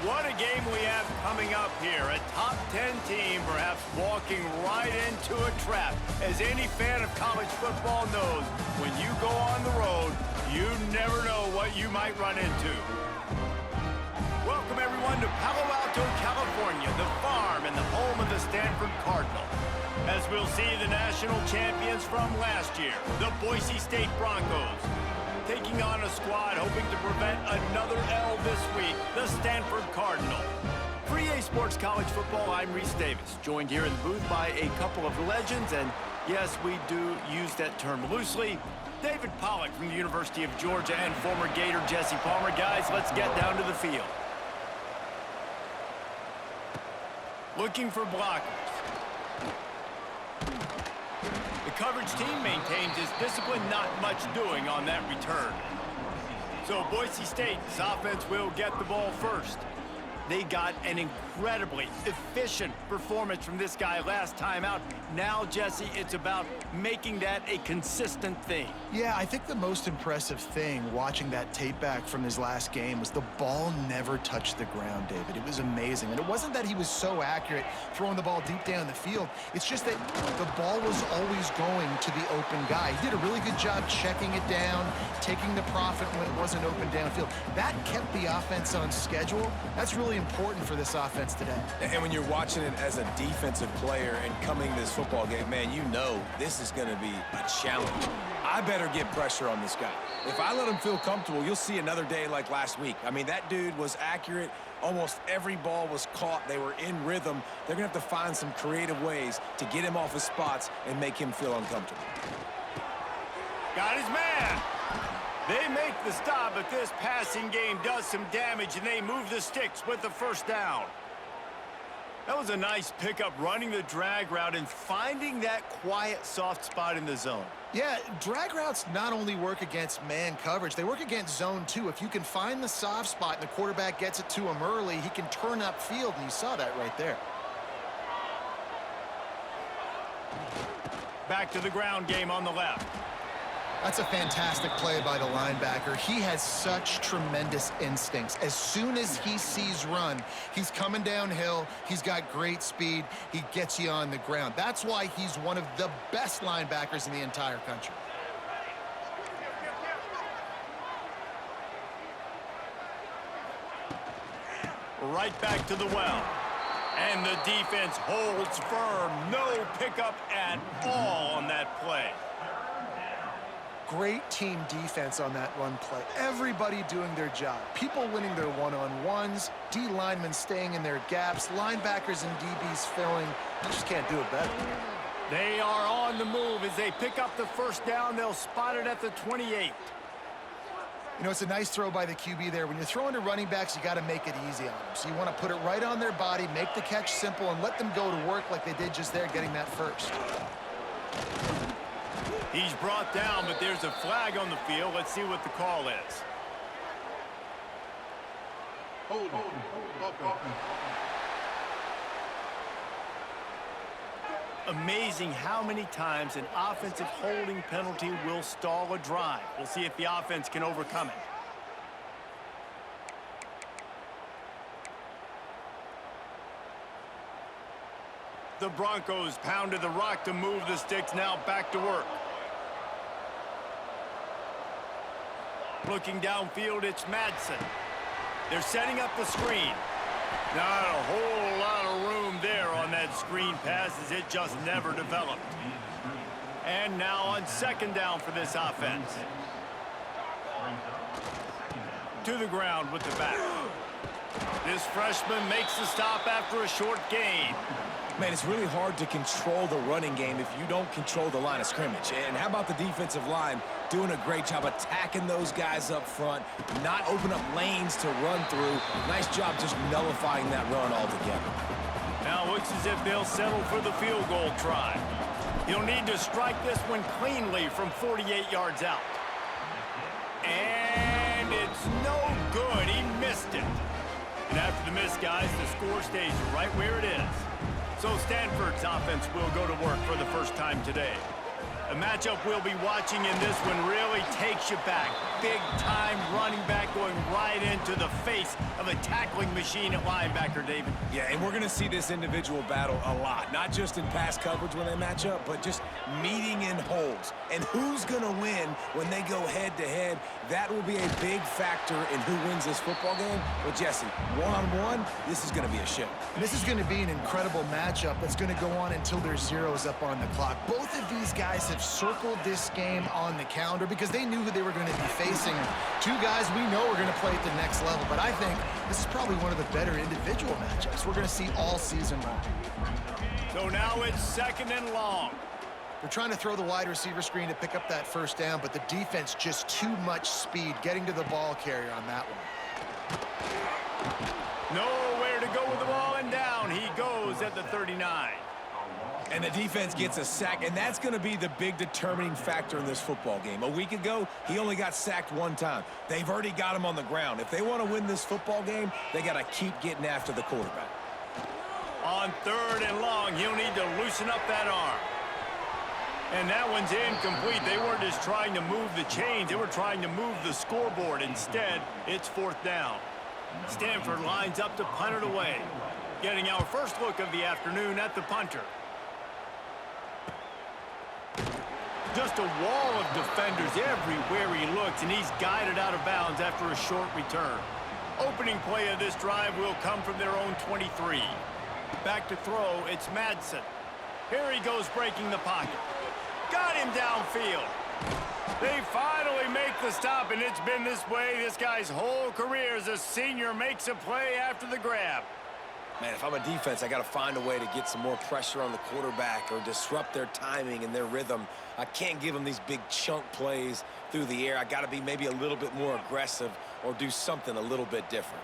What a game we have coming up here. A top 10 team perhaps walking right into a trap. As any fan of college football knows, when you go on the road, you never know what you might run into. Welcome everyone to Palo Alto, California, the farm and the home of the Stanford Cardinal. As we'll see the national champions from last year, the Boise State Broncos, taking on a squad hoping to prevent another L this week, the Stanford Cardinal. For EA Sports College Football, I'm Reese Davis, joined here in the booth by a couple of legends, and yes, we do use that term loosely. David Pollack from the University of Georgia and former Gator Jesse Palmer. Guys, let's get down to the field. Looking for blockers. The coverage team maintains his discipline, not much doing on that return. So Boise State's offense will get the ball first. They got an incredibly efficient performance from this guy last time out. Now, Jesse, it's about making that a consistent thing. Yeah, I think the most impressive thing watching that tape back from his last game was the ball never touched the ground, David. It was amazing. And it wasn't that he was so accurate throwing the ball deep down the field. It's just that the ball was always going to the open guy. He did a really good job checking it down, taking the profit when it wasn't open downfield. That kept the offense on schedule. That's really important for this offense today. And when you're watching it as a defensive player and coming to this football game, man, you know this is going to be a challenge. I better get pressure on this guy. If I let him feel comfortable, you'll see another day like last week. I mean, that dude was accurate. Almost every ball was caught. They were in rhythm. They're going to have to find some creative ways to get him off his spots and make him feel uncomfortable. Got his man. They make the stop, but this passing game does some damage, and they move the sticks with the first down. That was a nice pickup, running the drag route and finding that quiet, soft spot in the zone. Yeah, drag routes not only work against man coverage, they work against zone too. If you can find the soft spot and the quarterback gets it to him early, he can turn upfield, and you saw that right there. Back to the ground game on the left. That's a fantastic play by the linebacker. He has such tremendous instincts. As soon as he sees run, he's coming downhill. He's got great speed. He gets you on the ground. That's why he's one of the best linebackers in the entire country. Right back to the well. And the defense holds firm. No pickup at all on that play. Great team defense on that run play. Everybody doing their job. People winning their one-on-ones, D linemen staying in their gaps, linebackers and DBs filling. You just can't do it better. They are on the move. As they pick up the first down, they'll spot it at the 28. You know, it's a nice throw by the QB there. When you're throwing to running backs, you got to make it easy on them. So you want to put it right on their body, make the catch simple, and let them go to work like they did just there, getting that first. He's brought down, but there's a flag on the field. Let's see what the call is. Amazing how many times an offensive holding penalty will stall a drive. We'll see if the offense can overcome it. The Broncos pounded the rock to move the sticks, now back to work. Looking downfield, it's Madsen. They're setting up the screen. Not a whole lot of room there on that screen pass, as it just never developed. And now on second down for this offense. To the ground with the back. This freshman makes the stop after a short gain. Man, it's really hard to control the running game if you don't control the line of scrimmage. And how about the defensive line doing a great job attacking those guys up front, not open up lanes to run through. Nice job just nullifying that run altogether. Now looks as if they'll settle for the field goal try. He'll need to strike this one cleanly from 48 yards out. And it's no good. He missed it. And after the miss, guys, the score stays right where it is. So Stanford's offense will go to work for the first time today. The matchup we'll be watching in this one really takes you back. Big-time running back going right into the face of a tackling machine at linebacker, David. Yeah, and we're going to see this individual battle a lot. Not just in pass coverage when they match up, but just meeting in holes. And who's going to win when they go head-to-head? That will be a big factor in who wins this football game. But, Jesse, one-on-one, this is going to be a show. And this is going to be an incredible matchup that's going to go on until there's zeros up on the clock. Both of these guys have circled this game on the calendar because they knew who they were going to be facing. And two guys we know are going to play at the next level. But I think this is probably one of the better individual matchups we're going to see all season long. So now it's 2nd and long. They're trying to throw the wide receiver screen to pick up that first down, but the defense just too much speed getting to the ball carrier on that one. Nowhere to go with the ball, and down he goes at the 39. And the defense gets a sack, and that's going to be the big determining factor in this football game. A week ago, he only got sacked one time. They've already got him on the ground. If they want to win this football game, they got to keep getting after the quarterback. On 3rd and long, he'll need to loosen up that arm. And that one's incomplete. They weren't just trying to move the chains. They were trying to move the scoreboard. Instead, it's 4th down. Stanford lines up to punt it away. Getting our first look of the afternoon at the punter. Just a wall of defenders everywhere he looks, and he's guided out of bounds after a short return. Opening play of this drive will come from their own 23. Back to throw, it's Madsen. Here he goes breaking the pocket. Got him downfield. They finally make the stop, and it's been this way this guy's whole career as a senior makes a play after the grab. Man, if I'm a defense, I got to find a way to get some more pressure on the quarterback or disrupt their timing and their rhythm. I can't give them these big chunk plays through the air. I got to be maybe a little bit more aggressive or do something a little bit different.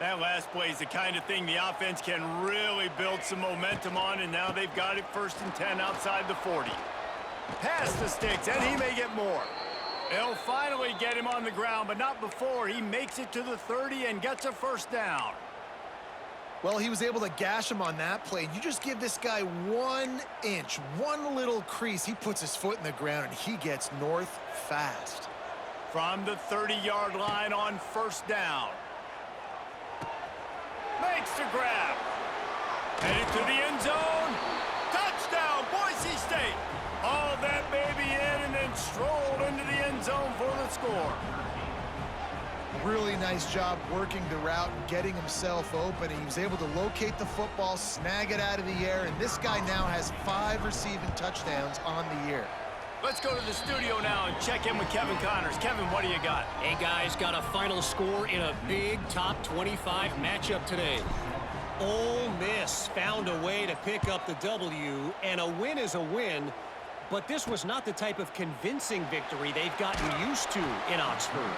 That last play is the kind of thing the offense can really build some momentum on, and now they've got it 1st and 10 outside the 40. Pass the sticks, and he may get more. They'll finally get him on the ground, but not before he makes it to the 30 and gets a first down. Well, he was able to gash him on that play. You just give this guy 1 inch, one little crease. He puts his foot in the ground, and he gets north fast. From the 30-yard line on 1st down. Makes the grab. Headed to the end zone. Touchdown, Boise State. Hauled that baby in and then strolled into the end zone for the score. Really nice job working the route and getting himself open. He was able to locate the football, snag it out of the air, and this guy now has 5 receiving touchdowns on the year. Let's go to the studio now and check in with Kevin Connors. Kevin, what do you got? Hey, guys, got a final score in a big top 25 matchup today. Ole Miss found a way to pick up the W, and a win is a win, but this was not the type of convincing victory they've gotten used to in Oxford.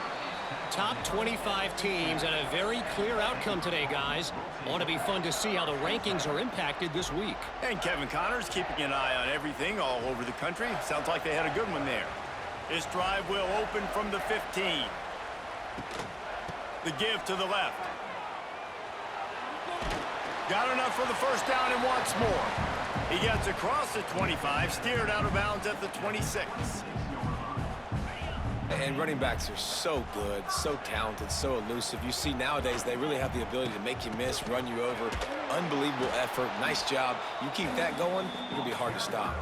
Top 25 teams and a very clear outcome today, guys. Ought to be fun to see how the rankings are impacted this week. And Kevin Connors keeping an eye on everything all over the country. Sounds like they had a good one there. This drive will open from the 15. The give to the left. Got enough for the first down and wants more. He gets across the 25, steered out of bounds at the 26. And running backs are so good, so talented, so elusive. You see nowadays they really have the ability to make you miss, run you over. Unbelievable effort. Nice job. You keep that going, it'll be hard to stop.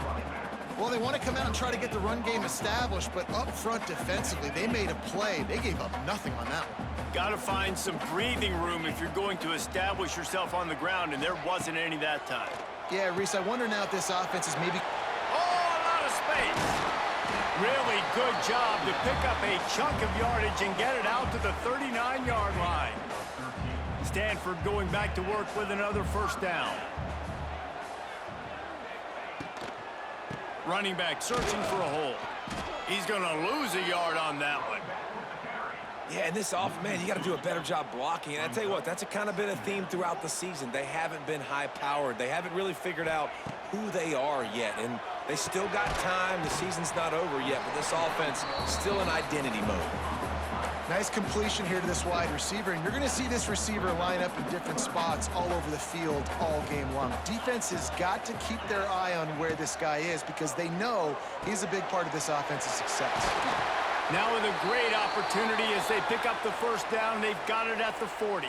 Well, they want to come out and try to get the run game established, but up front defensively, they made a play. They gave up nothing on that one. Got to find some breathing room if you're going to establish yourself on the ground, and there wasn't any that time. Yeah, Reese, I wonder now if this offense is maybe... Oh, a lot of space. Really good job to pick up a chunk of yardage and get it out to the 39-yard line. Stanford going back to work with another first down. Running back searching for a hole. He's going to lose a yard on that one. Yeah, and this off, man, you got to do a better job blocking. And I tell you what, that's a kind of been a theme throughout the season. They haven't been high-powered. They haven't really figured out who they are yet. And they still got time. The season's not over yet, but this offense still in identity mode. Nice completion here to this wide receiver, and you're going to see this receiver line up in different spots all over the field all game long. Defense has got to keep their eye on where this guy is because they know he's a big part of this offense's success. Now with a great opportunity as they pick up the first down. They've got it at the 40.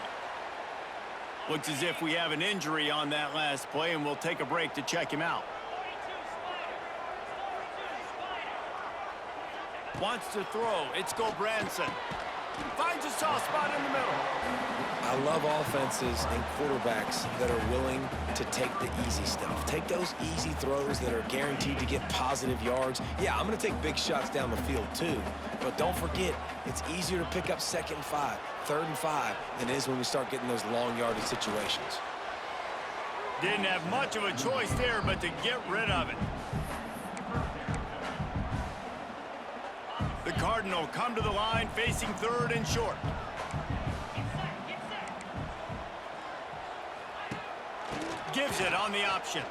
Looks as if we have an injury on that last play, and we'll take a break to check him out. Wants to throw. It's Branson. Finds a soft spot in the middle. I love offenses and quarterbacks that are willing to take the easy stuff. Take those easy throws that are guaranteed to get positive yards. Yeah, I'm going to take big shots down the field too. But don't forget, it's easier to pick up 2nd and 5, 3rd and 5 than it is when we start getting those long yardage situations. Didn't have much of a choice there but to get rid of it. The Cardinal come to the line facing 3rd and short. Gives it on the option.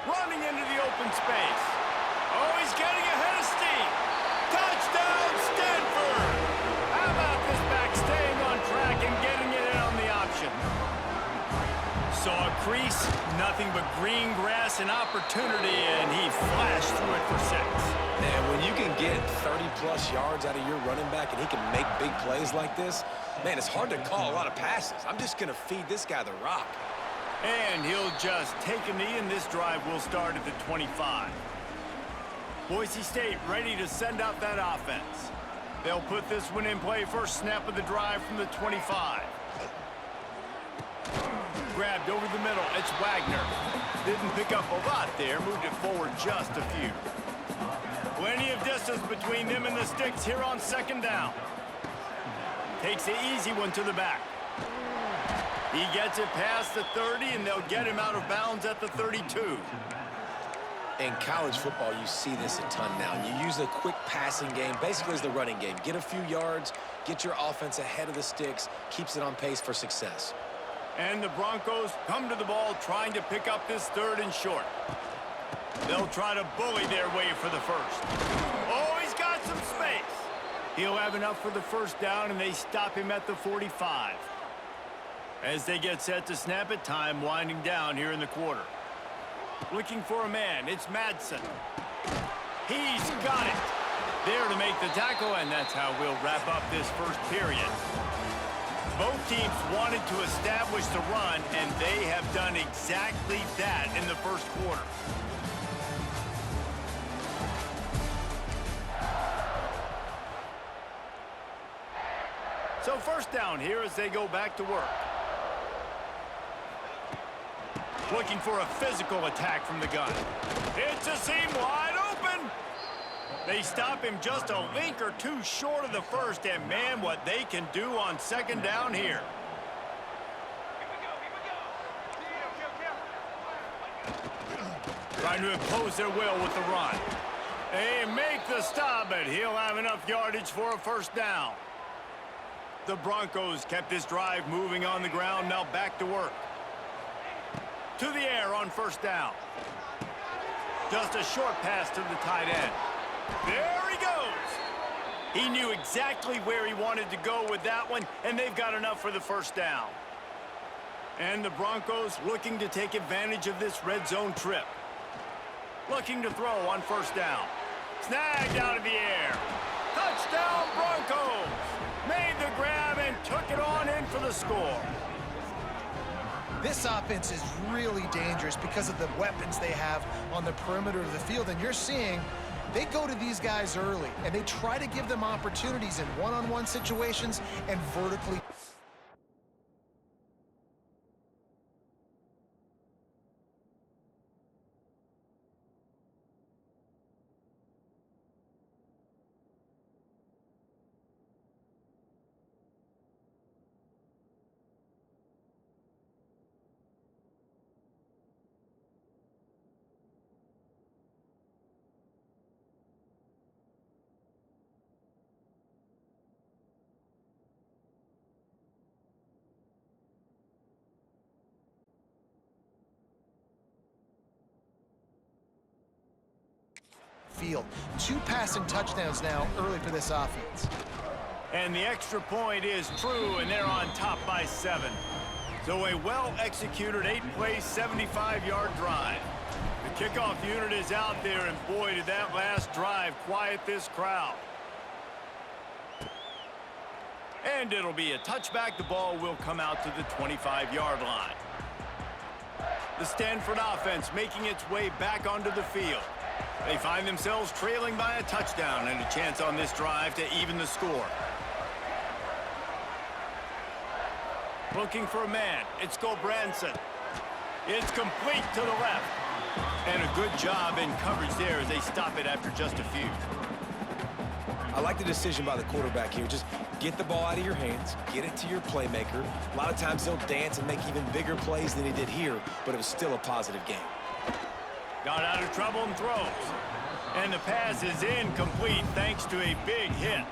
Running into the open space. Oh, he's getting ahead of steam. Touchdown, Stanford! How about this back staying on track and getting it in on the option? Saw a crease, nothing but green grass and opportunity, and he flashed through it for 6. Man, when you can get 30-plus yards out of your running back and he can make big plays like this, man, it's hard to call a lot of passes. I'm just going to feed this guy the rock. And he'll just take a knee, and this drive will start at the 25. Boise State ready to send out that offense. They'll put this one in play first snap of the drive from the 25. Grabbed over the middle. It's Wagner. Didn't pick up a lot there. Moved it forward just a few. Plenty of distance between them and the sticks here on 2nd down. Takes the easy one to the back. He gets it past the 30, and they'll get him out of bounds at the 32. In college football, you see this a ton now. You use a quick passing game, basically as the running game. Get a few yards, get your offense ahead of the sticks, keeps it on pace for success. And the Broncos come to the ball trying to pick up this 3rd and short. They'll try to bully their way for the first. Oh, he's got some space. He'll have enough for the first down, and they stop him at the 45. As they get set to snap it, time winding down here in the quarter. Looking for a man, it's Madsen. He's got it. There to make the tackle, and that's how we'll wrap up this first period. Both teams wanted to establish the run, and they have done exactly that in the first quarter. So first down here as they go back to work. Looking for a physical attack from the gun. It's a seam wide open. They stop him just a link or two short of the first, and man, what they can do on 2nd down here. Trying to impose their will with the run. They make the stop, but he'll have enough yardage for a first down. The Broncos kept this drive moving on the ground, now back to work. To the air on 1st down. Just a short pass to the tight end. There he goes. He knew exactly where he wanted to go with that one, and they've got enough for the first down. And the Broncos looking to take advantage of this red zone trip. Looking to throw on 1st down. Snagged out of the air. Touchdown Broncos. Made the grab and took it on in for the score. This offense is really dangerous because of the weapons they have on the perimeter of the field, and you're seeing they go to these guys early, and they try to give them opportunities in one-on-one situations and vertically. Field. 2 passing touchdowns now early for this offense. And the extra point is true, and they're on top by 7. So a well-executed 8-play, 75-yard drive. The kickoff unit is out there, and boy, did that last drive quiet this crowd. And it'll be a touchback. The ball will come out to the 25-yard line. The Stanford offense making its way back onto the field. They find themselves trailing by a touchdown and a chance on this drive to even the score. Looking for a man. It's Branson. It's complete to the left. And a good job in coverage there as they stop it after just a few. I like the decision by the quarterback here. Just get the ball out of your hands, get it to your playmaker. A lot of times he'll dance and make even bigger plays than he did here, but it was still a positive game. Got out of trouble and throws. And the pass is incomplete thanks to a big hit.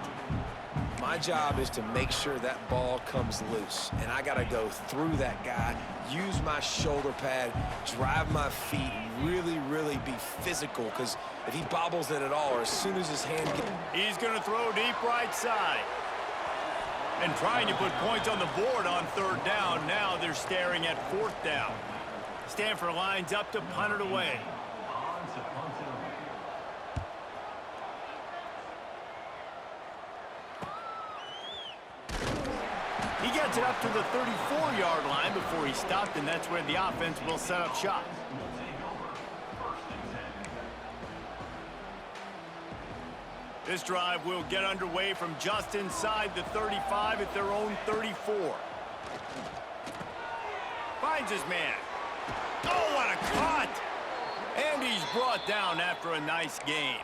My job is to make sure that ball comes loose, and I got to go through that guy, use my shoulder pad, drive my feet, really, really be physical, because if he bobbles it at all, or as soon as his hand gets... He's going to throw deep right side. And trying to put points on the board on 3rd down. Now they're staring at 4th down. Stanford lines up to punt it away. He gets it up to the 34-yard line before he stopped, and that's where the offense will set up shop. This drive will get underway from just inside the 35 at their own 34. Finds his man. Oh, what a cut! And he's brought down after a nice gain.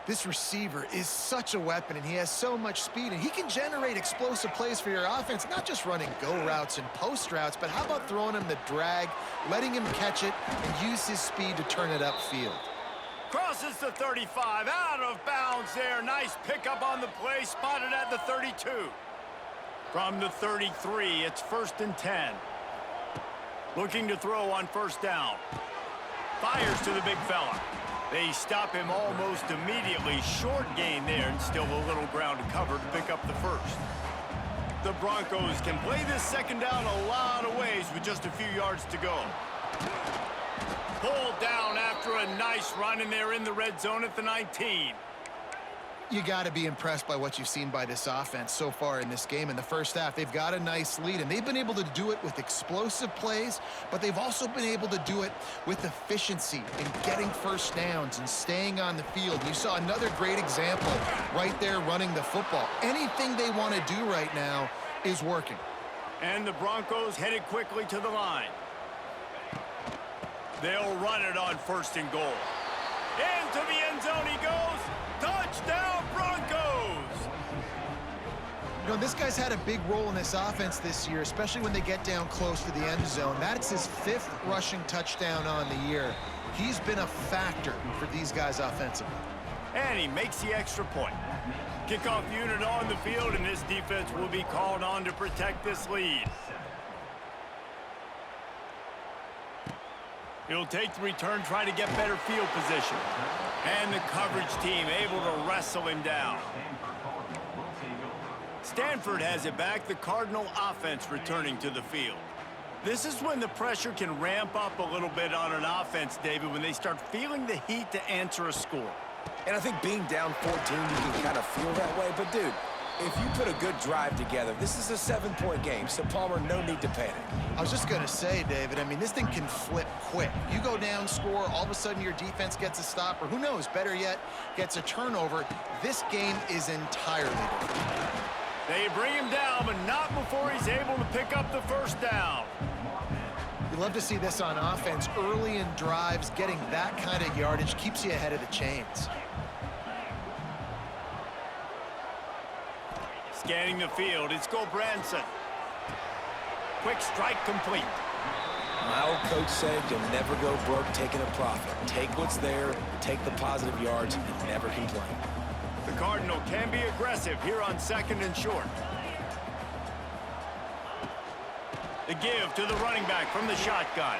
This receiver is such a weapon, and he has so much speed, and he can generate explosive plays for your offense, not just running go routes and post routes, but how about throwing him the drag, letting him catch it, and use his speed to turn it upfield. Crosses the 35, out of bounds there. Nice pickup on the play, spotted at the 32. From the 33, it's 1st and 10. Looking to throw on 1st down. Fires to the big fella. They stop him almost immediately. Short gain there, and still a little ground to cover to pick up the 1st. The Broncos can play this 2nd down a lot of ways with just a few yards to go. Pulled down after a nice run, and they're in the red zone at the 19. You got to be impressed by what you've seen by this offense so far in this game. In the first half, they've got a nice lead, and they've been able to do it with explosive plays, but they've also been able to do it with efficiency in getting 1st downs and staying on the field. You saw another great example right there running the football. Anything they want to do right now is working. And the Broncos headed quickly to the line. They'll run it on 1st and goal. Into the end zone he goes. Touchdown, Broncos! You know, this guy's had a big role in this offense this year, especially when they get down close to the end zone. That's his 5th rushing touchdown on the year. He's been a factor for these guys offensively. And he makes the extra point. Kickoff unit on the field, and this defense will be called on to protect this lead. He'll take the return, try to get better field position. And the coverage team able to wrestle him down. Stanford has it back, the Cardinal offense returning to the field. This is when the pressure can ramp up a little bit on an offense, David, when they start feeling the heat to answer a score. And I think being down 14, you can kind of feel that way. But, dude, if you put a good drive together, this is a 7-point game, so Palmer, no need to panic. I was just going to say, David, I mean, this thing can flip quick. You go down, score, all of a sudden your defense gets a stop, or who knows, better yet, gets a turnover. This game is entirely different. They bring him down, but not before he's able to pick up the 1st down. You love to see this on offense. Early in drives, getting that kind of yardage keeps you ahead of the chains. Scanning the field, it's Branson. Quick strike complete. My old coach said you'll never go broke taking a profit. Take what's there, take the positive yards, and never complain. The Cardinal can be aggressive here on 2nd and short. The give to the running back from the shotgun.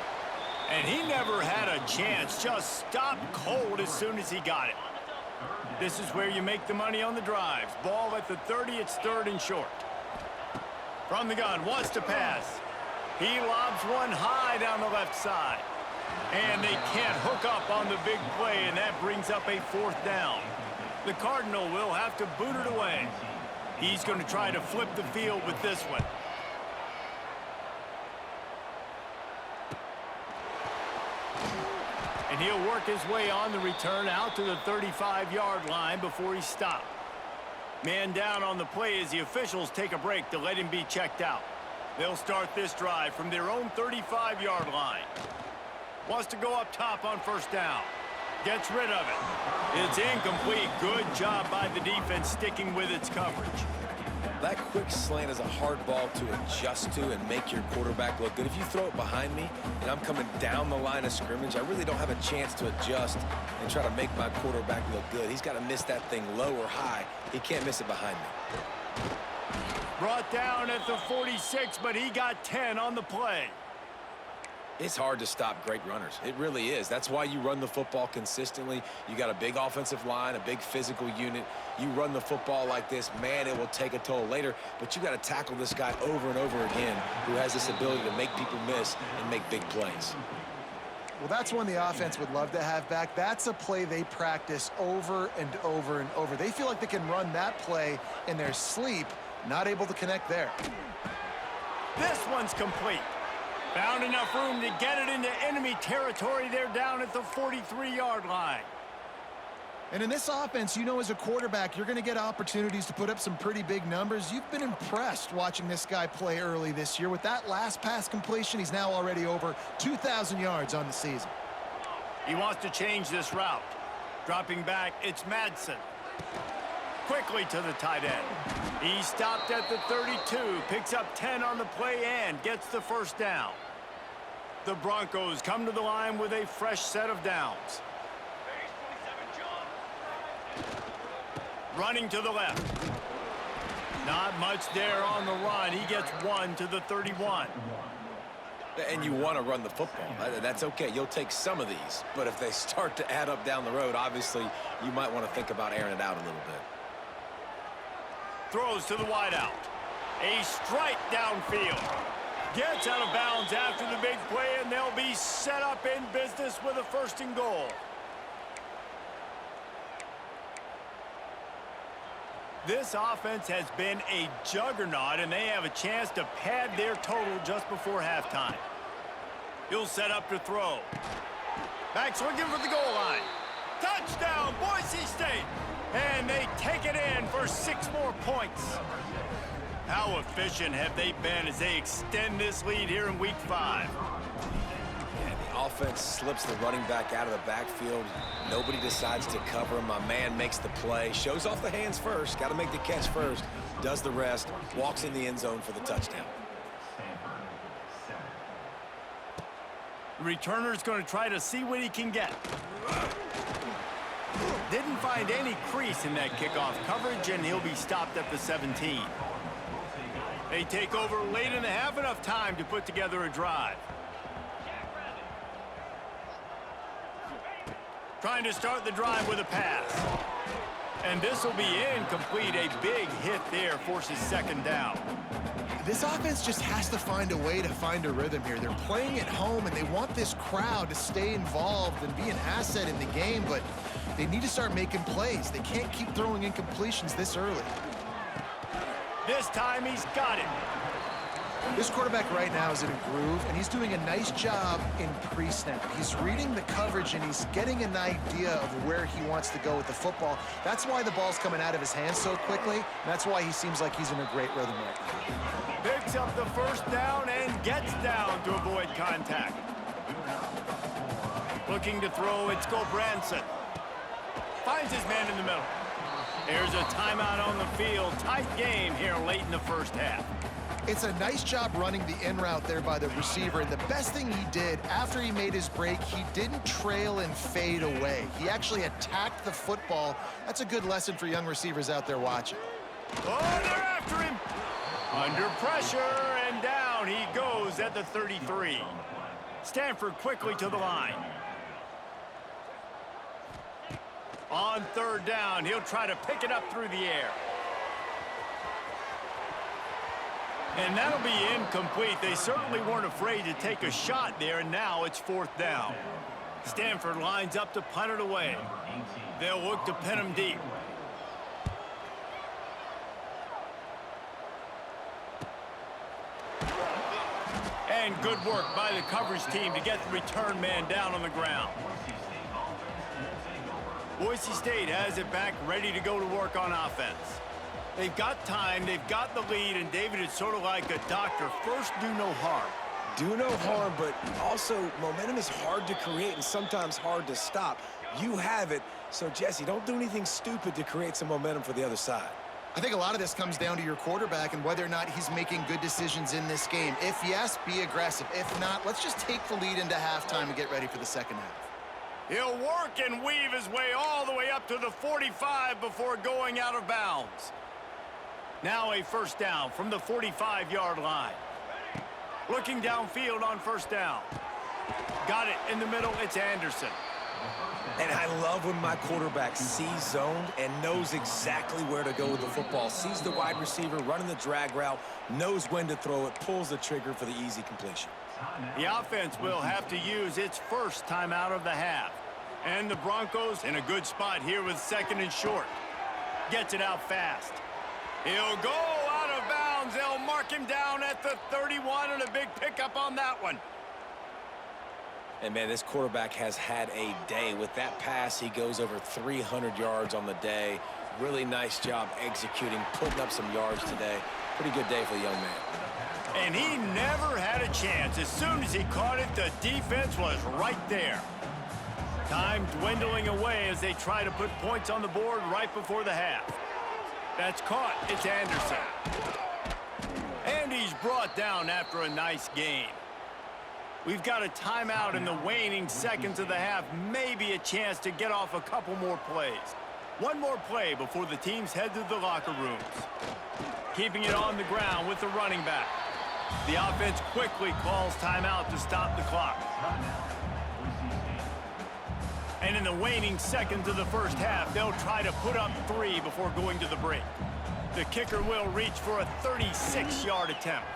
And he never had a chance, just stopped cold as soon as he got it. This is where you make the money on the drives. Ball at the 30, it's 3rd and short. From the gun, wants to pass. He lobs one high down the left side. And they can't hook up on the big play, and that brings up a 4th down. The Cardinal will have to boot it away. He's going to try to flip the field with this one. And he'll work his way on the return out to the 35-yard line before he stopped. Man down on the play as the officials take a break to let him be checked out. They'll start this drive from their own 35-yard line. Wants to go up top on 1st down. Gets rid of it. It's incomplete. Good job by the defense sticking with its coverage. That quick slant is a hard ball to adjust to and make your quarterback look good. If you throw it behind me and I'm coming down the line of scrimmage, I really don't have a chance to adjust and try to make my quarterback look good. He's got to miss that thing low or high. He can't miss it behind me. Brought down at the 46, but he got 10 on the play. It's hard to stop great runners. It really is. That's why you run the football consistently. You got a big offensive line, a big physical unit. You run the football like this, man, it will take a toll later. But you got to tackle this guy over and over again who has this ability to make people miss and make big plays. Well, that's one the offense would love to have back. That's a play they practice over and over and over. They feel like they can run that play in their sleep, not able to connect there. This one's complete. Found enough room to get it into enemy territory. They're down at the 43-yard line. And in this offense, you know, as a quarterback, you're going to get opportunities to put up some pretty big numbers. You've been impressed watching this guy play early this year. With that last pass completion, he's now already over 2,000 yards on the season. He wants to change this route. Dropping back, it's Madsen. Quickly to the tight end. He stopped at the 32, picks up 10 on the play and gets the 1st down. The Broncos come to the line with a fresh set of downs. Running to the left. Not much there on the run. He gets 1 to the 31. And you want to run the football. That's okay. You'll take some of these. But if they start to add up down the road, obviously, you might want to think about airing it out a little bit. Throws to the wideout. A strike downfield. Gets out of bounds after the big play, and they'll be set up in business with a 1st and goal. This offense has been a juggernaut, and they have a chance to pad their total just before halftime. He'll set up to throw. Backs looking for the goal line. Touchdown, Boise State! And they take it in for 6 more points. How efficient have they been as they extend this lead here in Week 5? And the offense slips the running back out of the backfield. Nobody decides to cover him. My man makes the play. Shows off the hands first. Got to make the catch first. Does the rest. Walks in the end zone for the touchdown. The returner's going to try to see what he can get. Didn't find any crease in that kickoff coverage, and he'll be stopped at the 17. They take over late in the half, enough time to put together a drive. Trying to start the drive with a pass. And this will be incomplete. A big hit there forces 2nd down. This offense just has to find a way to find a rhythm here. They're playing at home, and they want this crowd to stay involved and be an asset in the game, but they need to start making plays. They can't keep throwing incompletions this early. This time he's got it. This quarterback right now is in a groove, and he's doing a nice job in pre-snap. He's reading the coverage, and he's getting an idea of where he wants to go with the football. That's why the ball's coming out of his hands so quickly, and that's why he seems like he's in a great rhythm right now. Picks up the 1st down and gets down to avoid contact. Looking to throw, it's Gobranson. Finds his man in the middle. There's a timeout on the field. Tight game here late in the 1st half. It's a nice job running the in route there by the receiver, and the best thing he did after he made his break, he didn't trail and fade away. He actually attacked the football. That's a good lesson for young receivers out there watching. Oh, they're after him. Under pressure, and down he goes at the 33. Stanford quickly to the line. On third down, he'll try to pick it up through the air. And that'll be incomplete. They certainly weren't afraid to take a shot there, and now it's fourth down. Stanford lines up to punt it away. They'll look to pin him deep. And good work by the coverage team to get the return man down on the ground. Boise State has it back, ready to go to work on offense. They've got time, they've got the lead, and David, it's sort of like a doctor. First, do no harm. Do no harm, but also momentum is hard to create and sometimes hard to stop. You have it, so Jesse, don't do anything stupid to create some momentum for the other side. I think a lot of this comes down to your quarterback and whether or not he's making good decisions in this game. If yes, be aggressive. If not, let's just take the lead into halftime and get ready for the second half. He'll work and weave his way all the way up to the 45 before going out of bounds. Now a first down from the 45-yard line. Looking downfield on first down. Got it in the middle. It's Anderson. And I love when my quarterback sees zoned and knows exactly where to go with the football. Sees the wide receiver running the drag route, knows when to throw it, pulls the trigger for the easy completion. The offense will have to use its first timeout of the half. And the Broncos in a good spot here with second and short. Gets it out fast. He'll go out of bounds. They'll mark him down at the 31, and a big pickup on that one. And, man, this quarterback has had a day. With that pass, he goes over 300 yards on the day. Really nice job executing, putting up some yards today. Pretty good day for the young man. And he never had a chance. As soon as he caught it, the defense was right there. Time dwindling away as they try to put points on the board right before the half. That's caught. It's Anderson. And he's brought down after a nice gain. We've got a timeout in the waning seconds of the half. Maybe a chance to get off a couple more plays. One more play before the teams head to the locker rooms. Keeping it on the ground with the running back. The offense quickly calls timeout to stop the clock. And in the waning seconds of the first half, they'll try to put up 3 before going to the break. The kicker will reach for a 36-yard attempt.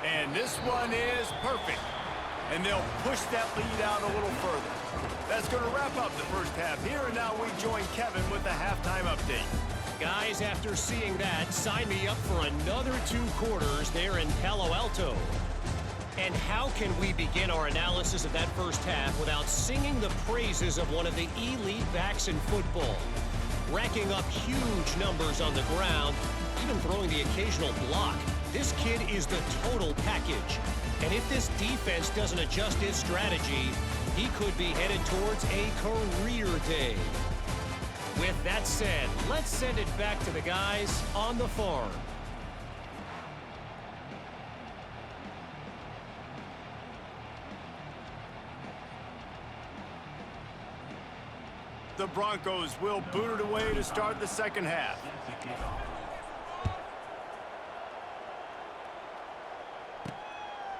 And this one is perfect. And they'll push that lead out a little further. That's going to wrap up the first half here. And now we join Kevin with the halftime update. Guys, after seeing that, sign me up for another 2 quarters there in Palo Alto. And how can we begin our analysis of that first half without singing the praises of one of the elite backs in football? Racking up huge numbers on the ground, even throwing the occasional block. This kid is the total package. And if this defense doesn't adjust its strategy, he could be headed towards a career day. With that said, let's send it back to the guys on the farm. The Broncos will boot it away to start the second half.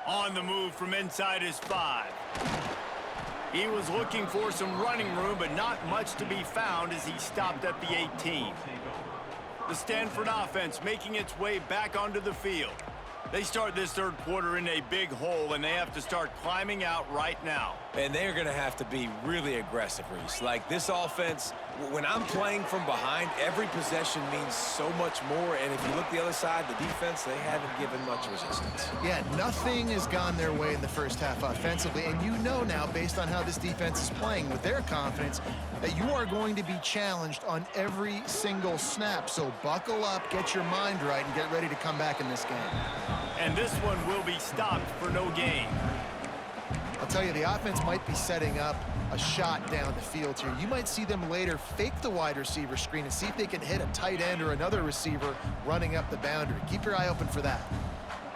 On the move from inside his 5. He was looking for some running room, but not much to be found as he stopped at the 18. The Stanford offense making its way back onto the field. They start this third quarter in a big hole, and they have to start climbing out right now. And they're going to have to be really aggressive, Reese. Like, this offense, when I'm playing from behind, every possession means so much more. And if you look the other side, the defense, they haven't given much resistance. Yeah, nothing has gone their way in the first half offensively. And you know now, based on how this defense is playing with their confidence, that you are going to be challenged on every single snap. So buckle up, get your mind right, and get ready to come back in this game. And this one will be stopped for no gain. I'll tell you, the offense might be setting up a shot down the field here. You might see them later fake the wide receiver screen and see if they can hit a tight end or another receiver running up the boundary. Keep your eye open for that.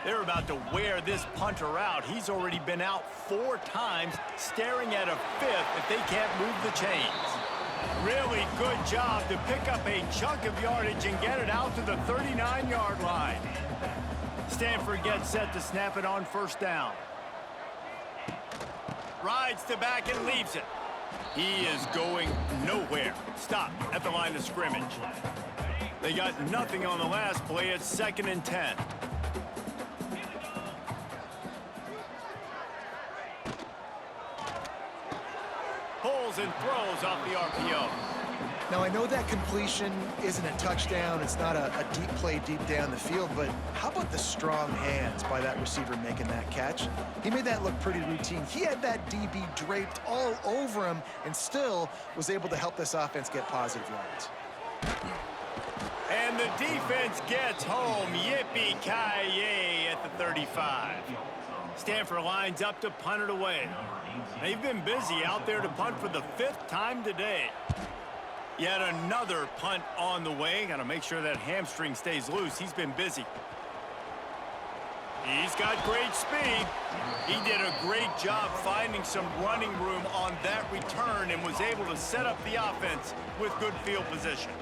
They're about to wear this punter out. He's already been out 4 times, staring at a 5th if they can't move the chains. Really good job to pick up a chunk of yardage and get it out to the 39-yard line. Stanford gets set to snap it on first down. Rides to back and leaves it. He is going nowhere. Stop at the line of scrimmage. They got nothing on the last play. It's 2nd and 10. Pulls and throws off the RPO. Now, I know that completion isn't a touchdown. It's not a deep play deep down the field, but how about the strong hands by that receiver making that catch? He made that look pretty routine. He had that DB draped all over him and still was able to help this offense get positive yards. And the defense gets home. Yippee-ki-yay at the 35. Stanford lines up to punt it away. They've been busy out there to punt for the 5th time today. Yet another punt on the way. Got to make sure that hamstring stays loose. He's been busy. He's got great speed. He did a great job finding some running room on that return and was able to set up the offense with good field position.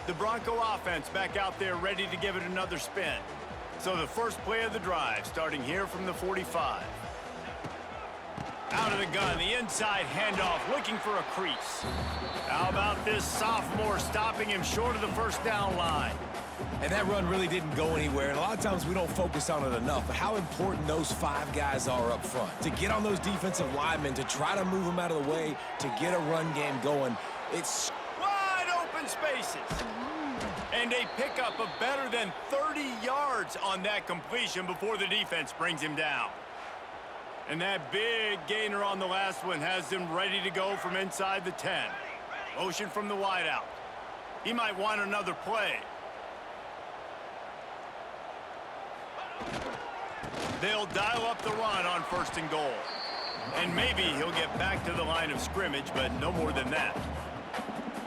The Bronco offense back out there ready to give it another spin. So the first play of the drive starting here from the 45. Out of the gun, the inside handoff, looking for a crease. How about this sophomore stopping him short of the first down line? And that run really didn't go anywhere, and a lot of times we don't focus on it enough, but how important those 5 guys are up front. To get on those defensive linemen, to try to move them out of the way, to get a run game going, it's wide open spaces. And a pickup of better than 30 yards on that completion before the defense brings him down. And that big gainer on the last one has him ready to go from inside the 10. Motion from the wideout. He might want another play. They'll dial up the run on 1st and goal. And maybe he'll get back to the line of scrimmage, but no more than that.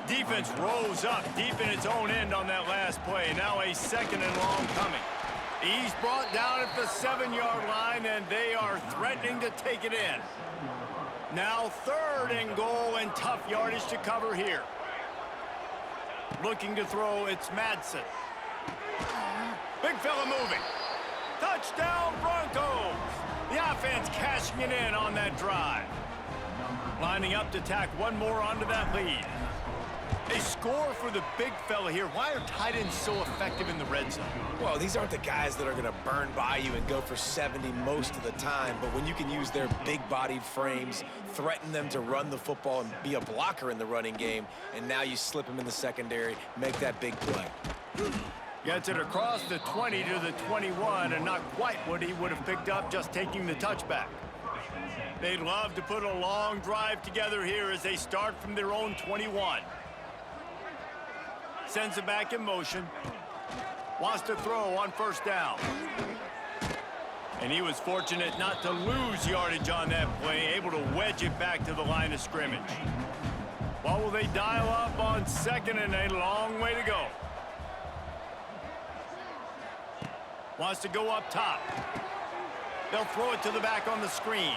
Defense rose up deep in its own end on that last play. Now a 2nd and long coming. He's brought down at the 7-yard line, and they are threatening to take it in. Now 3rd and goal, and tough yardage to cover here. Looking to throw, it's Madsen. Big fella moving. Touchdown, Broncos! The offense cashing it in on that drive. Lining up to tack one more onto that lead. A score for the big fella here. Why are tight ends so effective in the red zone? well, these aren't the guys that are going to burn by you and go for 70 most of the time, but when you can use their big-bodied frames, threaten them to run the football and be a blocker in the running game, and now you slip them in the secondary, make that big play. Gets it across the 20 to the 21, and not quite what he would have picked up just taking the touchback. They'd love to put a long drive together here as they start from their own 21. Sends it back in motion. Wants to throw on first down. And he was fortunate not to lose yardage on that play, able to wedge it back to the line of scrimmage. What will they dial up on second and a long way to go? Wants to go up top. They'll throw it to the back on the screen.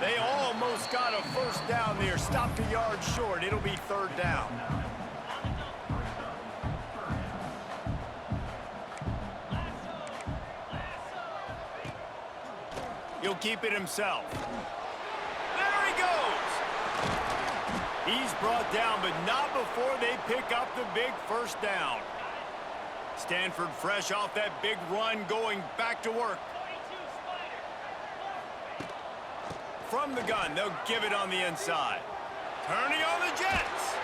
They almost got a first down there. Stopped a yard short. It'll be third down. He'll keep it himself. There he goes. He's brought down, but not before they pick up the big first down. Stanford fresh off that big run, going back to work. From the gun, they'll give it on the inside. Turning on the Jets.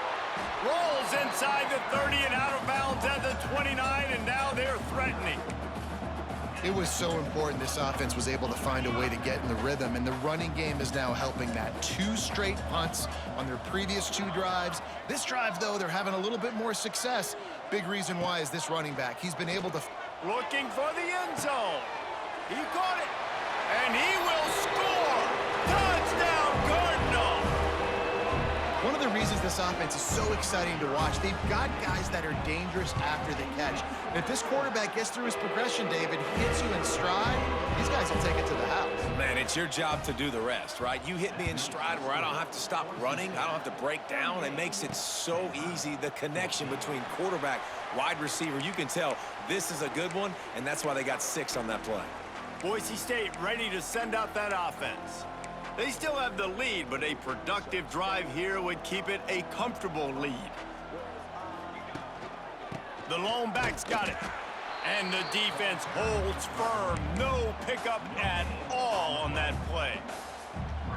Rolls inside the 30 and out of bounds at the 29, and now they're threatening. It was so important this offense was able to find a way to get in the rhythm, and the running game is now helping that. 2 straight punts on their previous 2 drives. This drive, though, they're having a little bit more success. Big reason why is this running back. He's been able to... Looking for the end zone. He caught it, and he will score. Touchdown, Cardinal. One of the reasons this offense is so exciting to watch, they've got guys that are dangerous after the catch. And if this quarterback gets through his progression, David, hits you in stride, these guys will take it to the house. Man, it's your job to do the rest, right? You hit me in stride where I don't have to stop running. I don't have to break down. It makes it so easy, the connection between quarterback, wide receiver. You can tell this is a good one, and that's why they got 6 on that play. Boise State ready to send out that offense. They still have the lead, but a productive drive here would keep it a comfortable lead. The lone back's got it. And the defense holds firm. No pickup at all on that play.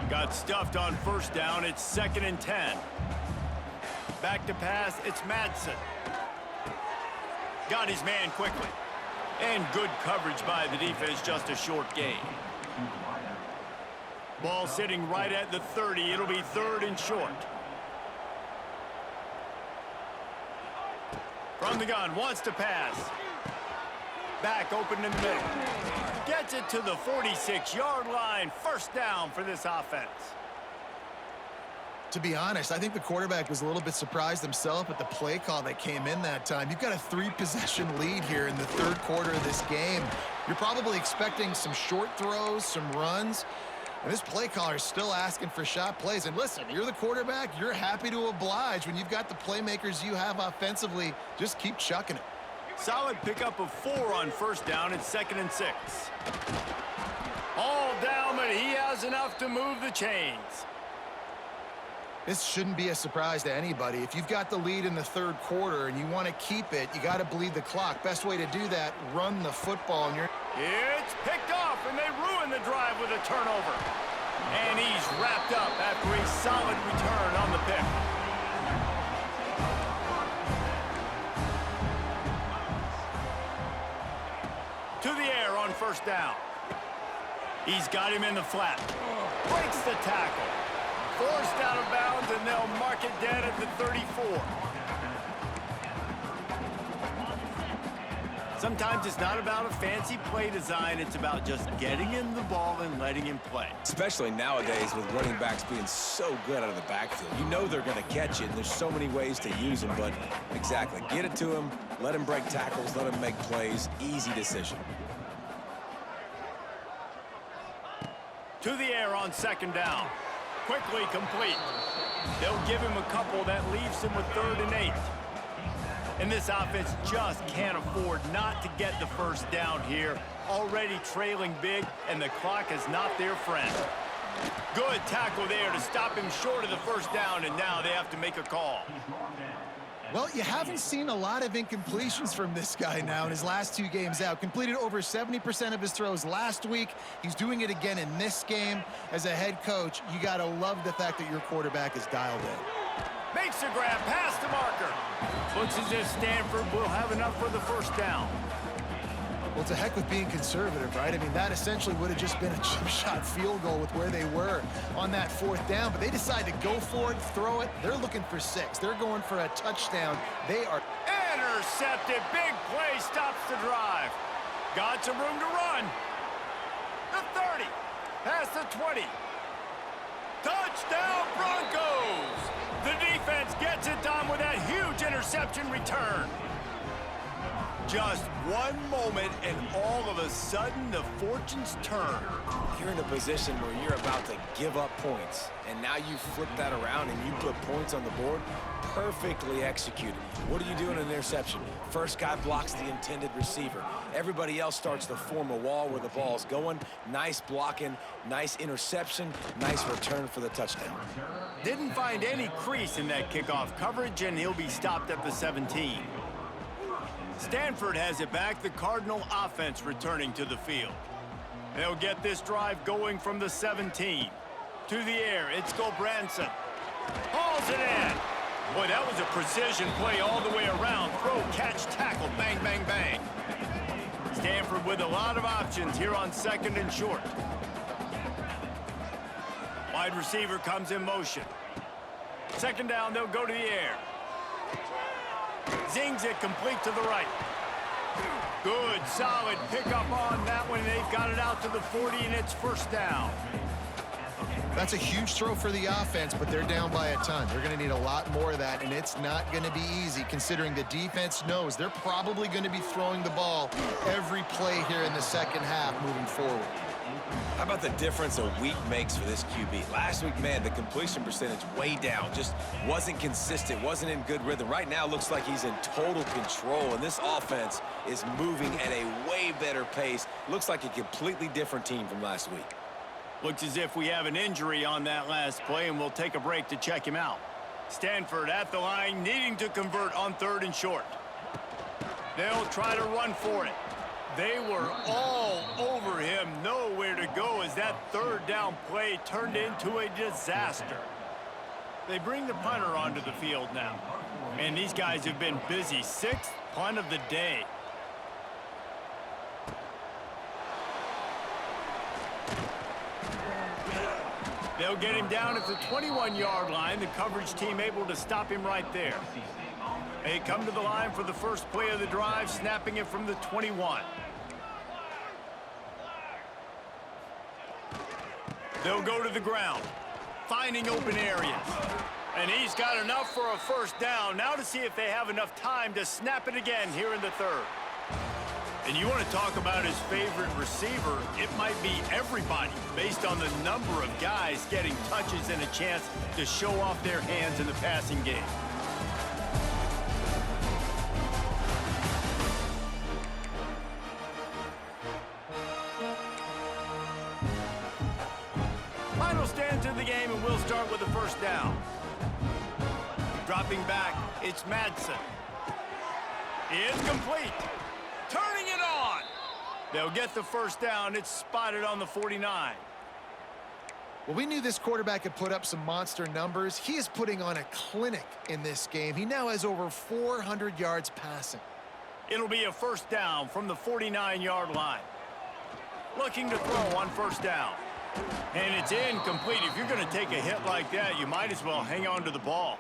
Got stuffed on first down. It's 2nd and 10. Back to pass. It's Madsen. Got his man quickly. And good coverage by the defense. Just a short gain. Ball sitting right at the 30. It'll be 3rd and short. From the gun. Wants to pass. Back open in the middle. Gets it to the 46-yard line. 1st down for this offense. To be honest, I think the quarterback was a little bit surprised himself at the play call that came in that time. You've got a 3-possession lead here in the 3rd quarter of this game. You're probably expecting some short throws, some runs. And this play caller is still asking for shot plays. And listen, you're the quarterback. You're happy to oblige when you've got the playmakers you have offensively. Just keep chucking it. Solid pickup of 4 on 1st down. It's 2nd and 6. All down, but he has enough to move the chains. This shouldn't be a surprise to anybody. If you've got the lead in the 3rd quarter and you want to keep it, you got to bleed the clock. Best way to do that, run the football. And It's picked off, and they ruin the drive with a turnover. And he's wrapped up after a solid return on the pick. To the air on 1st down. He's got him in the flat. Breaks the tackle. Forced out of bounds, and they'll mark it dead at the 34. Sometimes it's not about a fancy play design. It's about just getting him the ball and letting him play. Especially nowadays with running backs being so good out of the backfield. You know they're going to catch it, and there's so many ways to use them, but exactly. Get it to him, let him break tackles, let him make plays. Easy decision. To the air on 2nd down. Quickly complete. They'll give him a couple that leaves him with 3rd and 8. And this offense just can't afford not to get the 1st down here. Already trailing big, and the clock is not their friend. Good tackle there to stop him short of the 1st down, and now they have to make a call. Well, you haven't seen a lot of incompletions from this guy now in his last 2 games out. Completed over 70% of his throws last week. He's doing it again in this game. As a head coach, you got to love the fact that your quarterback is dialed in. Makes the grab past the marker. Looks as if Stanford will have enough for the 1st down. Well, to heck with being conservative, right? I mean, that essentially would have just been a chip shot field goal with where they were on that 4th down. But they decide to go for it, throw it. They're looking for 6. They're going for a touchdown. They are intercepted. Big play stops the drive. Got some room to run. The 30. Past the 20. Touchdown Broncos. The defense gets it done with that huge interception return. Just one moment, and all of a sudden, the fortunes turn. You're in a position where you're about to give up points, and now you flip that around and you put points on the board. Perfectly executed. What do you do in an interception? First guy blocks the intended receiver. Everybody else starts to form a wall where the ball's going. Nice blocking, nice interception, nice return for the touchdown. Didn't find any crease in that kickoff coverage, and he'll be stopped at the 17. Stanford has it back, the Cardinal offense returning to the field. They'll get this drive going from the 17. To the air, it's Gulbranson. Hauls it in. Boy, that was a precision play all the way around. Throw, catch, tackle, bang, bang, bang. Stanford with a lot of options here on 2nd and short. Wide receiver comes in motion. 2nd down, they'll go to the air. Zings it complete to the right. Good, solid pickup on that one. They've got it out to the 40, and it's 1st down. That's a huge throw for the offense, but they're down by a ton. They're going to need a lot more of that, and it's not going to be easy considering the defense knows they're probably going to be throwing the ball every play here in the 2nd half moving forward. How about the difference a week makes for this QB? Last week, man, the completion percentage way down. Just wasn't consistent, wasn't in good rhythm. Right now, looks like he's in total control, and this offense is moving at a way better pace. Looks like a completely different team from last week. Looks as if we have an injury on that last play, and we'll take a break to check him out. Stanford at the line, needing to convert on 3rd and short. They'll try to run for it. They were all over him, nowhere to go as that 3rd down play turned into a disaster. They bring the punter onto the field now. And these guys have been busy. 6th punt of the day. They'll get him down at the 21-yard line. The coverage team able to stop him right there. They come to the line for the first play of the drive, snapping it from the 21. They'll go to the ground, finding open areas. And he's got enough for a 1st down. Now to see if they have enough time to snap it again here in the 3rd. And you want to talk about his favorite receiver, it might be everybody based on the number of guys getting touches and a chance to show off their hands in the passing game. Final stands in the game, and we'll start with the 1st down. Dropping back, it's Madsen. It's complete. Turning it on. They'll get the 1st down. It's spotted on the 49. Well, we knew this quarterback could put up some monster numbers. He is putting on a clinic in this game. He now has over 400 yards passing. It'll be a 1st down from the 49-yard line. Looking to throw on 1st down. And it's incomplete. If you're going to take a hit like that, you might as well hang on to the ball.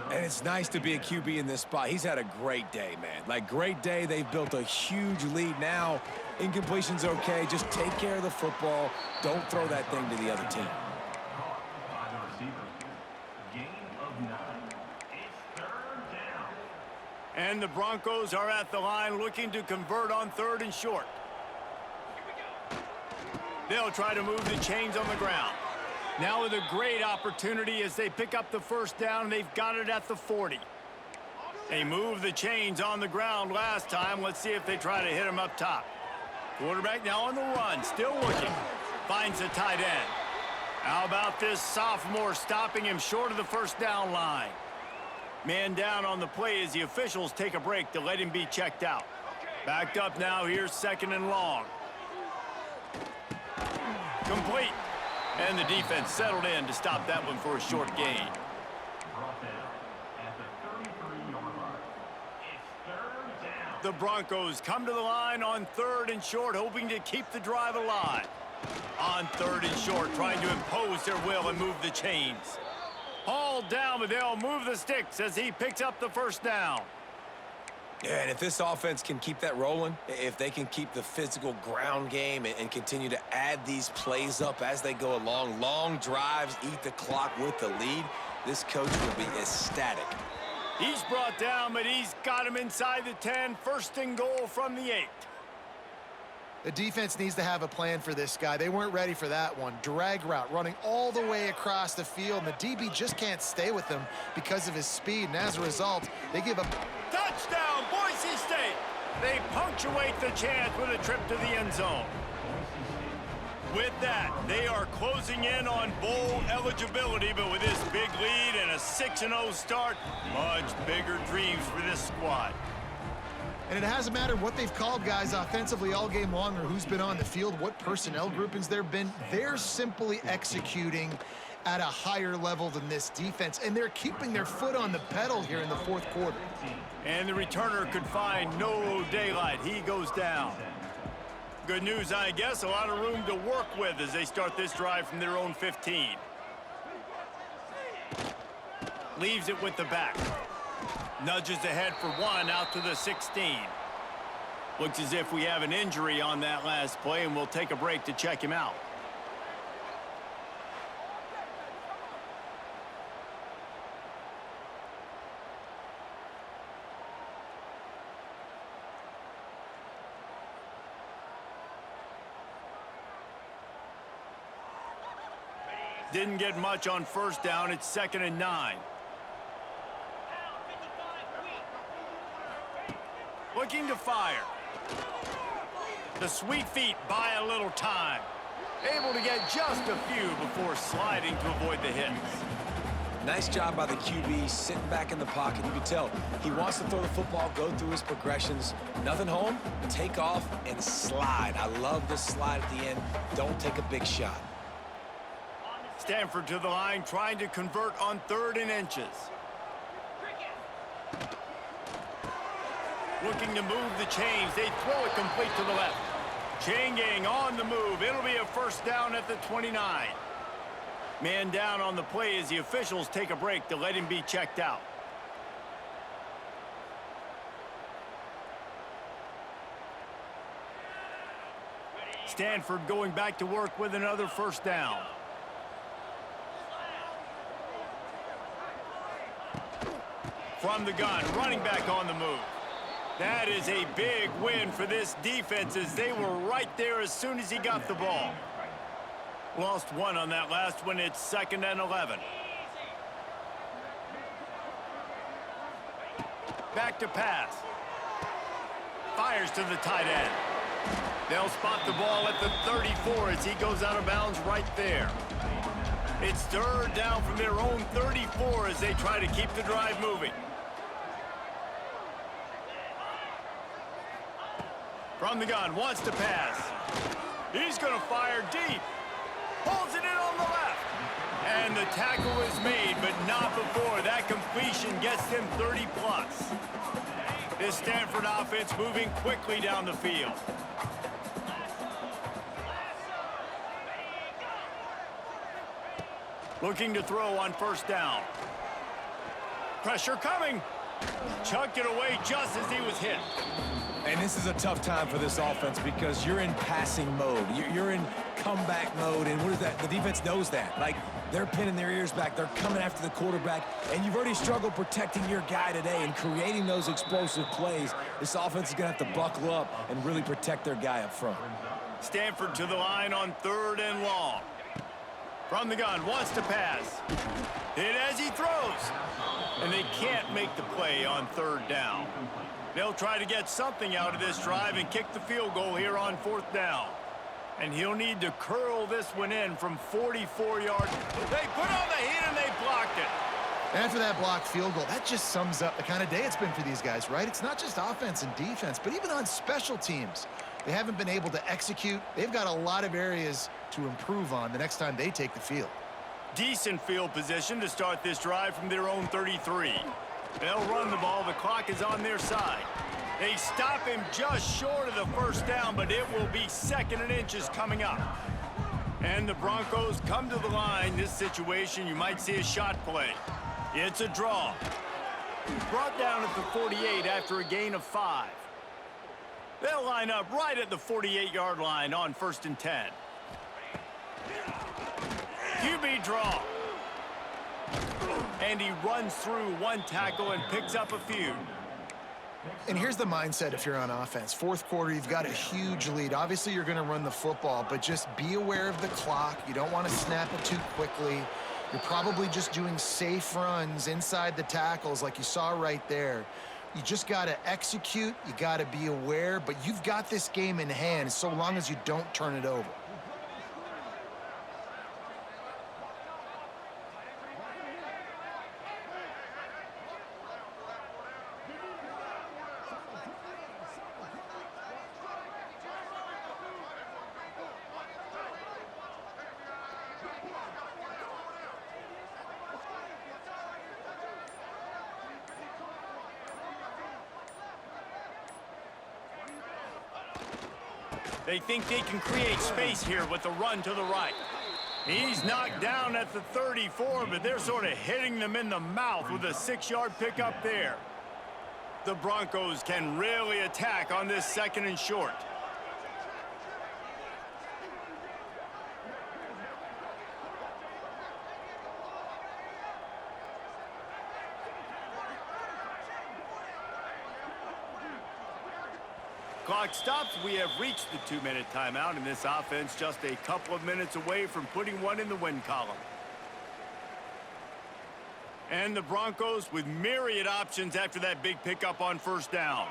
And it's nice to be a QB in this spot. He's had a great day, man. Like, great day. They've built a huge lead now. Incompletion's okay. Just take care of the football. Don't throw that thing to the other team. And the Broncos are at the line looking to convert on 3rd and short. They'll try to move the chains on the ground. Now with a great opportunity as they pick up the 1st down. They've got it at the 40. They moved the chains on the ground last time. Let's see if they try to hit him up top. Quarterback now on the run, still looking. Finds a tight end. How about this sophomore stopping him short of the 1st down line? Man down on the play as the officials take a break to let him be checked out. Backed up now, here's 2nd and long. Complete. And the defense settled in to stop that one for a short gain. The Broncos come to the line on 3rd and short, hoping to keep the drive alive. On 3rd and short, trying to impose their will and move the chains. Hauled down, but they'll move the sticks as he picks up the 1st down. Yeah, and if this offense can keep that rolling, if they can keep the physical ground game and continue to add these plays up as they go along, long drives, eat the clock with the lead, this coach will be ecstatic. He's brought down, but he's got him inside the 10. 1st and goal from the 8. The defense needs to have a plan for this guy. They weren't ready for that one. Drag route running all the way across the field, and the DB just can't stay with him because of his speed. And as a result, they give up. Touchdown, Boise State! They punctuate the chance with a trip to the end zone. With that, they are closing in on bowl eligibility, but with this big lead and a 6-0 start, much bigger dreams for this squad. And it hasn't mattered what they've called guys offensively all game long or who's been on the field, what personnel groupings there have been. They're simply executing at a higher level than this defense, and they're keeping their foot on the pedal here in the 4th quarter. And the returner could find no daylight. He goes down. Good news, I guess, a lot of room to work with as they start this drive from their own 15. Leaves it with the back. Nudges ahead for 1 out to the 16. Looks as if we have an injury on that last play, and we'll take a break to check him out. Didn't get much on 1st down. It's 2nd and 9. Looking to fire. The sweet feet buy a little time. Able to get just a few before sliding to avoid the hits. Nice job by the QB sitting back in the pocket. You can tell he wants to throw the football, go through his progressions. Nothing home, take off, and slide. I love the slide at the end. Don't take a big shot. Stanford to the line, trying to convert on 3rd and inches. Looking to move the chains. They throw it complete to the left. Chain gang on the move. It'll be a first down at the 29. Man down on the play as the officials take a break to let him be checked out. Stanford going back to work with another first down. From the gun, running back on the move. That is a big win for this defense as they were right there as soon as he got the ball. Lost one on that last one. It's 2nd and 11. Back to pass. Fires to the tight end. They'll spot the ball at the 34 as he goes out of bounds right there. It's 3rd down from their own 34 as they try to keep the drive moving. From the gun, wants to pass. He's going to fire deep. Pulls it in on the left. And the tackle is made, but not before that completion gets them 30-plus. This Stanford offense moving quickly down the field. Looking to throw on 1st down. Pressure coming. Chucked it away just as he was hit. And this is a tough time for this offense because you're in passing mode. You're in comeback mode, and what is that? The defense knows that. Like, they're pinning their ears back. They're coming after the quarterback, and you've already struggled protecting your guy today and creating those explosive plays. This offense is going to have to buckle up and really protect their guy up front. Stanford to the line on 3rd and long. From the gun, wants to pass. Hit as he throws. And they can't make the play on 3rd down. They'll try to get something out of this drive and kick the field goal here on 4th down. And he'll need to curl this one in from 44 yards. They put on the heat and they blocked it. And after that blocked field goal, that just sums up the kind of day it's been for these guys, right? It's not just offense and defense, but even on special teams. They haven't been able to execute. They've got a lot of areas to improve on the next time they take the field. Decent field position to start this drive from their own 33. They'll run the ball. The clock is on their side. They stop him just short of the 1st down, but it will be 2nd and inches coming up. And the Broncos come to the line. This situation, you might see a shot play. It's a draw. Brought down at the 48 after a gain of 5. They'll line up right at the 48-yard line on 1st and 10. QB draw. And he runs through one tackle and picks up a few. And here's the mindset if you're on offense. 4th quarter, you've got a huge lead. Obviously, you're going to run the football, but just be aware of the clock. You don't want to snap it too quickly. You're probably just doing safe runs inside the tackles like you saw right there. You just got to execute. You got to be aware, but you've got this game in hand so long as you don't turn it over. They think they can create space here with the run to the right. He's knocked down at the 34, but they're sort of hitting them in the mouth with a 6-yard pickup there. The Broncos can really attack on this 2nd and short. Clock stops. We have reached the 2-minute timeout, and this offense just a couple of minutes away from putting one in the win column. And the Broncos with myriad options after that big pickup on 1st down.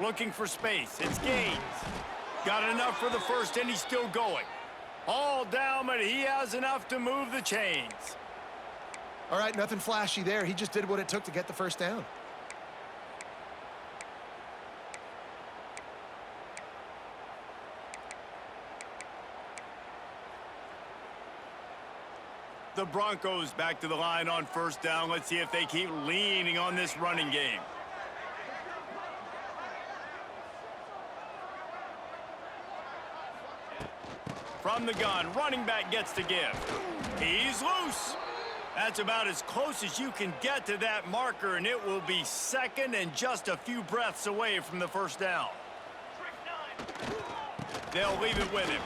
Looking for space. It's Gaines. Got enough for the first, and he's still going. All down, but he has enough to move the chains. All right, nothing flashy there. He just did what it took to get the first down. The Broncos back to the line on first down. Let's see if they keep leaning on this running game. From the gun, running back gets to give. He's loose. That's about as close as you can get to that marker, and it will be second and just a few breaths away from the first down. They'll leave it with him.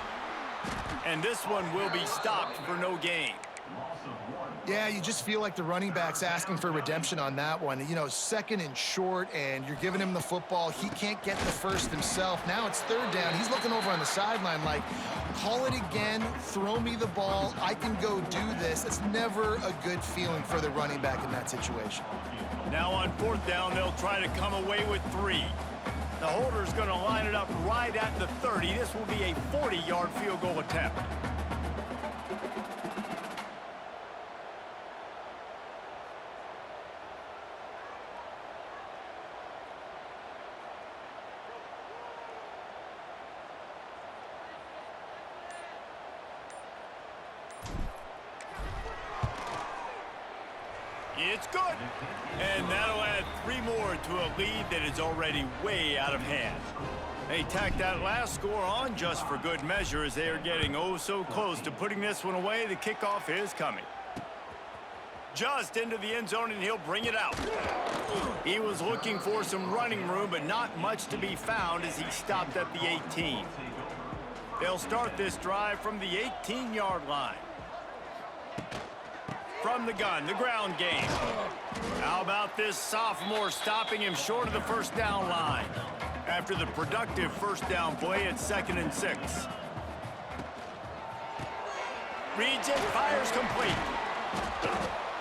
And this one will be stopped for no gain. Yeah, you just feel like the running back's asking for redemption on that one. You know, second and short, and you're giving him the football. He can't get the first himself. Now it's third down. He's looking over on the sideline like, call it again, throw me the ball, I can go do this. It's never a good feeling for the running back in that situation. Now on fourth down, they'll try to come away with 3. The holder's going to line it up right at the 30. This will be a 40-yard field goal attempt. It's good. And that'll add 3 more to a lead that is already way out of hand. They tacked that last score on just for good measure as they are getting oh so close to putting this one away. The kickoff is coming. Just into the end zone, and he'll bring it out. He was looking for some running room, but not much to be found as he stopped at the 18. They'll start this drive from the 18-yard line. From the gun, the ground game. How about this sophomore stopping him short of the first down line? After the productive first down play at 2nd and 6. Reads it, fires complete.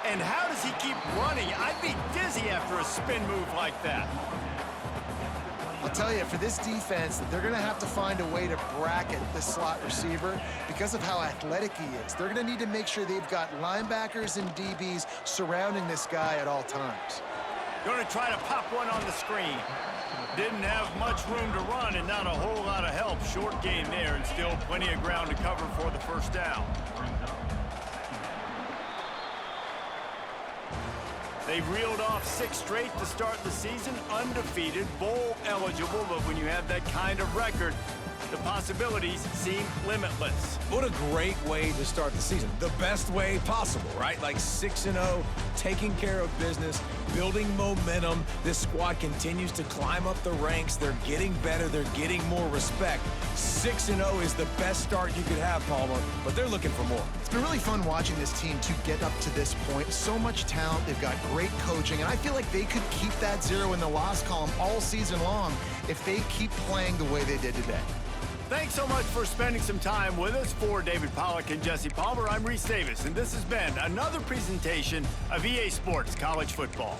And how does he keep running? I'd be dizzy after a spin move like that. I'll tell you, for this defense, they're going to have to find a way to bracket this slot receiver because of how athletic he is. They're going to need to make sure they've got linebackers and DBs surrounding this guy at all times. Going to try to pop one on the screen. Didn't have much room to run and not a whole lot of help. Short gain there and still plenty of ground to cover for the first down. They've reeled off 6 straight to start the season, undefeated, bowl eligible, but when you have that kind of record, the possibilities seem limitless. What a great way to start the season. The best way possible, right? Like 6-0, taking care of business, building momentum. This squad continues to climb up the ranks. They're getting better. They're getting more respect. 6-0 is the best start you could have, Palmer, but they're looking for more. It's been really fun watching this team to get up to this point. So much talent. They've got great coaching, and I feel like they could keep that 0 in the loss column all season long if they keep playing the way they did today. Thanks so much for spending some time with us. For David Pollack and Jesse Palmer, I'm Reese Davis, and this has been another presentation of EA Sports College Football.